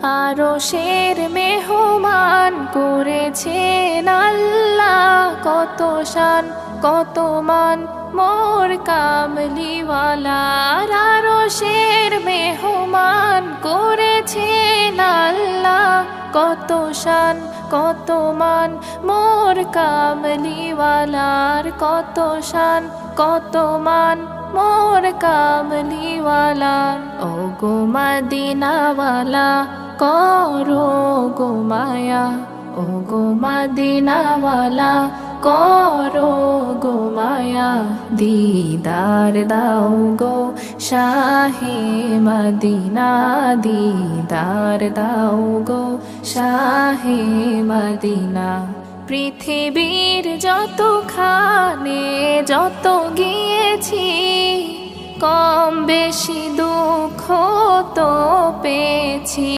আরশের মেহমান করেছেন আল্লাহ, কত শান কত মান মোর কামলিওয়ালার। আরশের মেহমান করেছেন আল্লাহ, কত শান কত মান মোর কামলিওয়ালার। কত শান কত মান মোর কামলিওয়ালার। ও গো মদিনাওয়ালা করো গো মায়া, ও গো মদিনাওয়ালা করো গো মায়া। দিদার দাও গো শাহে মদিনা, দিদার দাও গো শাহে মদিনা। পৃথিবীর যতখানে যত গিয়েছি, কম বেশি দুঃখ তো পেয়েছি।